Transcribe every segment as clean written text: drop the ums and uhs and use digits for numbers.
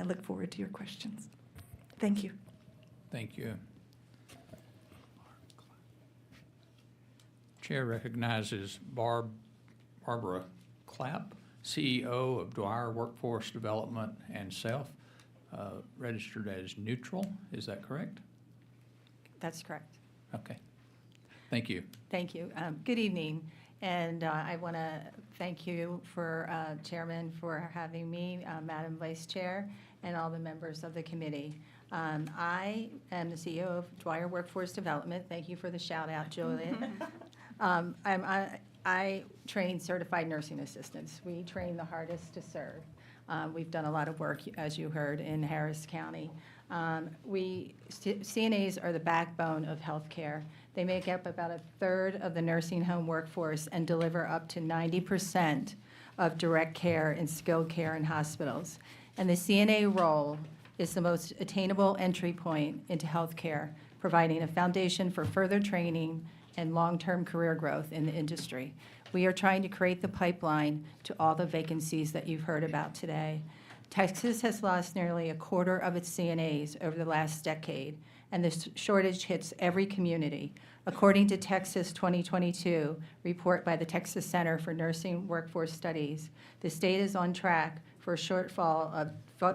look forward to your questions. Thank you. Thank you. Chair recognizes Barbara Clapp, CEO of Dwyer Workforce Development and Self, registered as neutral. Is that correct? That's correct. Okay. Thank you. Thank you. Good evening. And I want to thank you for, Chairman, for having me, Madam Vice Chair, and all the members of the committee. I am the CEO of Dwyer Workforce Development. Thank you for the shout out, Julian. I train certified nursing assistants. We train the hardest to serve. We've done a lot of work, as you heard, in Harris County. CNAs are the backbone of healthcare. They make up about a third of the nursing home workforce and deliver up to 90% of direct care and skilled care in hospitals. And the CNA role is the most attainable entry point into healthcare, providing a foundation for further training and long-term career growth in the industry. We are trying to create the pipeline to all the vacancies that you've heard about today. Texas has lost nearly a quarter of its CNAs over the last decade, and this shortage hits every community. According to Texas 2022 report by the Texas Center for Nursing Workforce Studies, the state is on track for a shortfall of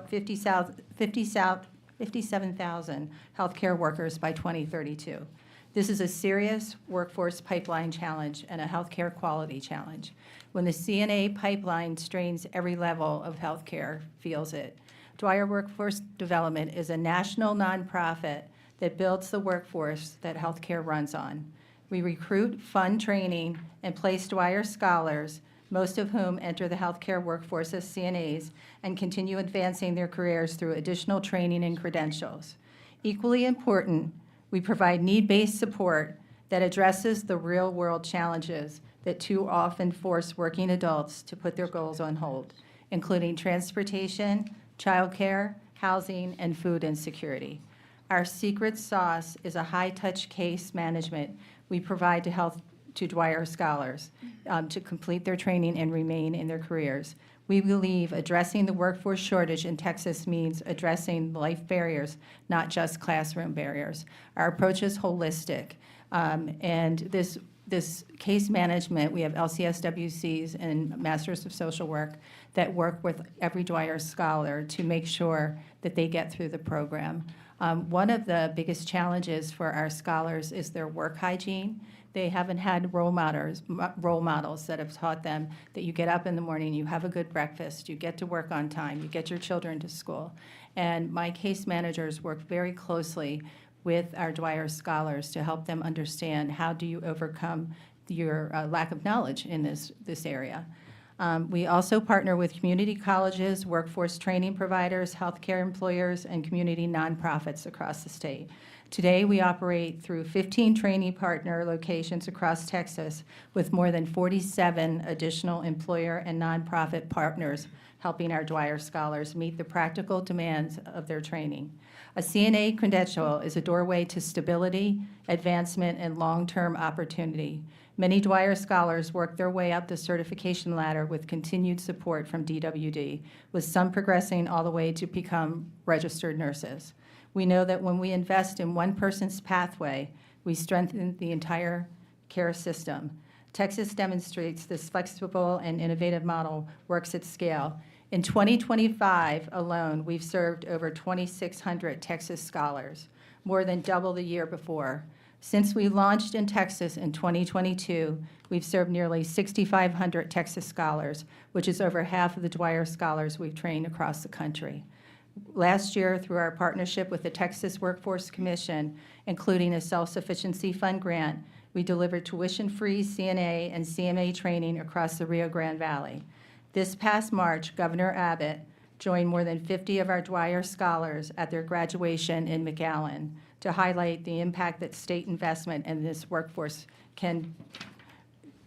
57,000 healthcare workers by 2032. This is a serious workforce pipeline challenge and a healthcare quality challenge. When the CNA pipeline strains, every level of healthcare feels it. Dwyer Workforce Development is a national nonprofit that builds the workforce that healthcare runs on. We recruit, fund training, and place Dwyer scholars, most of whom enter the healthcare workforce as CNAs and continue advancing their careers through additional training and credentials. Equally important, we provide need-based support that addresses the real-world challenges that too often force working adults to put their goals on hold, including transportation, childcare, housing, and food insecurity. Our secret sauce is a high-touch case management we provide to Dwyer scholars to complete their training and remain in their careers. We believe addressing the workforce shortage in Texas means addressing life barriers, not just classroom barriers. Our approach is holistic, and this case management, we have LCSWCs and Masters of Social Work that work with every Dwyer scholar to make sure that they get through the program. One of the biggest challenges for our scholars is their work hygiene. They haven't had role models that have taught them that you get up in the morning, you have a good breakfast, you get to work on time, you get your children to school. And my case managers work very closely with our Dwyer scholars to help them understand how do you overcome your lack of knowledge in this area. We also partner with community colleges, workforce training providers, healthcare employers, and community nonprofits across the state. Today, we operate through 15 trainee partner locations across Texas with more than 47 additional employer and nonprofit partners helping our Dwyer scholars meet the practical demands of their training. A CNA credential is a doorway to stability, advancement, and long-term opportunity. Many Dwyer scholars work their way up the certification ladder with continued support from DWD, with some progressing all the way to become registered nurses. We know that when we invest in one person's pathway, we strengthen the entire care system. Texas demonstrates this flexible and innovative model works at scale. In 2025 alone, we've served over 2,600 Texas scholars, more than double the year before. Since we launched in Texas in 2022, we've served nearly 6,500 Texas scholars, which is over half of the Dwyer scholars we've trained across the country. Last year, through our partnership with the Texas Workforce Commission, including a self-sufficiency fund grant, we delivered tuition-free CNA and CMA training across the Rio Grande Valley. This past March, Governor Abbott joined more than 50 of our Dwyer scholars at their graduation in McAllen to highlight the impact that state investment in this workforce can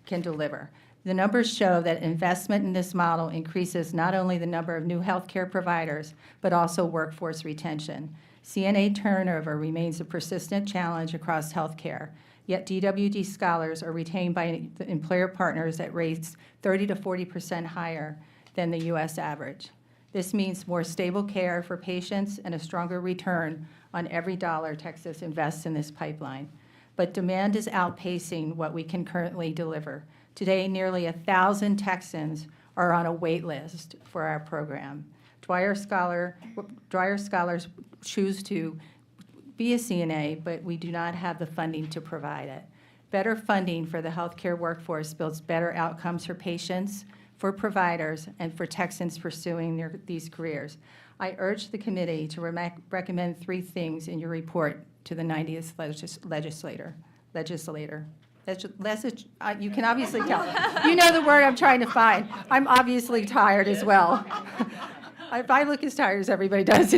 deliver. The numbers show that investment in this model increases not only the number of new healthcare providers, but also workforce retention. CNA turnover remains a persistent challenge across healthcare, yet DWD scholars are retained by the employer partners at rates 30 to 40% higher than the U.S. average. This means more stable care for patients and a stronger return on every dollar Texas invests in this pipeline. But demand is outpacing what we can currently deliver. Today, nearly 1,000 Texans are on a wait list for our program. Dwyer Scholars choose to be a CNA, but we do not have the funding to provide it. Better funding for the healthcare workforce builds better outcomes for patients, for providers, and for Texans pursuing these careers. I urge the committee to recommend 3 things in your report to the 90th legislator. You can obviously tell. You know the word I'm trying to find. I'm obviously tired as well. If I look as tired as everybody does,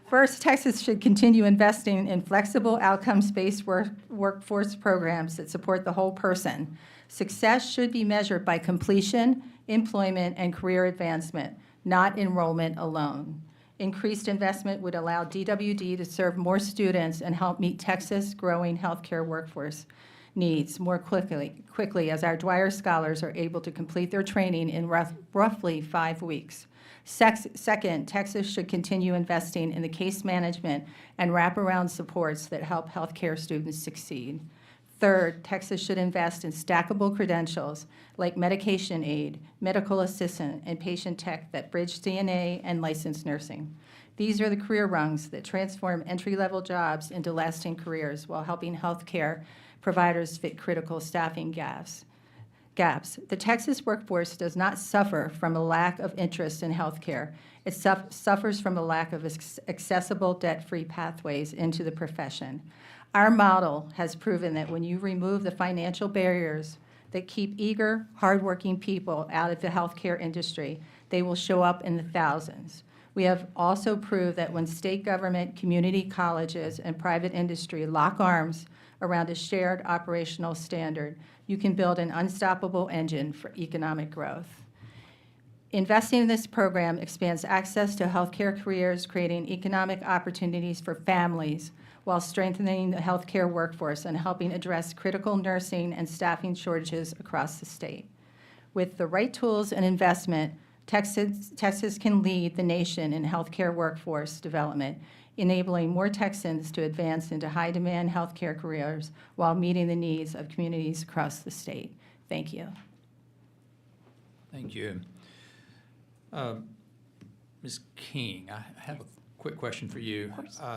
First, Texas should continue investing in flexible, outcomes-based workforce programs that support the whole person. Success should be measured by completion, employment, and career advancement, not enrollment alone. Increased investment would allow DWD to serve more students and help meet Texas' growing healthcare workforce needs more quickly as our Dwyer Scholars are able to complete their training in roughly 5 weeks. Second, Texas should continue investing in the case management and wraparound supports that help healthcare students succeed. Third, Texas should invest in stackable credentials like medication aid, medical assistant, and patient tech that bridge CNA and licensed nursing. These are the career rungs that transform entry-level jobs into lasting careers while helping healthcare providers fit critical staffing gaps. The Texas workforce does not suffer from a lack of interest in healthcare. It suffers from a lack of accessible debt-free pathways into the profession. Our model has proven that when you remove the financial barriers that keep eager, hardworking people out of the healthcare industry, they will show up in the thousands. We have also proved that when state government, community colleges, and private industry lock arms around a shared operational standard, you can build an unstoppable engine for economic growth. Investing in this program expands access to healthcare careers, creating economic opportunities for families while strengthening the healthcare workforce and helping address critical nursing and staffing shortages across the state. With the right tools and investment, Texas can lead the nation in healthcare workforce development, enabling more Texans to advance into high-demand healthcare careers while meeting the needs of communities across the state. Thank you. Thank you. Ms. King, I have a quick question for you. Of course.